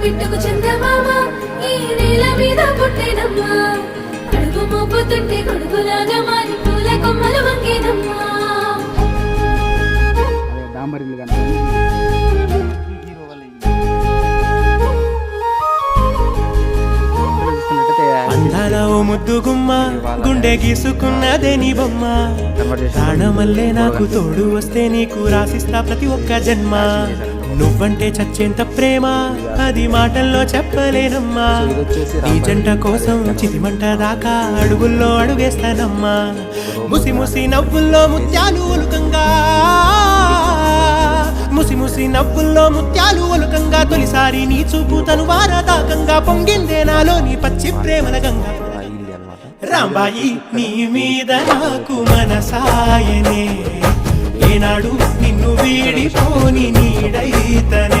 బిట్టుకు చందమామ ఈ నేల మీద పుట్టేనమ్మా అడుగు మోపుతుంటే కొడుకులాగా మారి పూల కొమ్మలు వంగేనమ్మా డాంబరిల్లు కానీ అందాల ఓ ముద్దు గుమ్మ గుండె గీసుకున్నదే నీ బొమ్మ ప్రాణమల్లే నాకు తోడు వస్తే నీకు రాసిస్తా ప్రతి ఒక్క జన్మ నువ్వంటే చచ్చేంత ప్రేమ అది మాటల్లో చెప్పలేనమ్మా నీ జంట కోసం చితిమంట దాకా అడుగుల్లో అడుగేస్తానమ్మా ముసి ముసి నవ్వుల్లో ముత్యాలు ఒలుకంగా ముసి ముసి నవ్వుల్లో ముత్యాలు ఒలుకంగా తొలిసారి నీ చూపు తను వారదాకంగా పొంగిందే నాలో నీ పచ్చి ప్రేమల గంగా రాంబాయి నీ మీద నాకు మనసాయనే ఏనాడు నిన్ను వీడిపోని నీడైతనే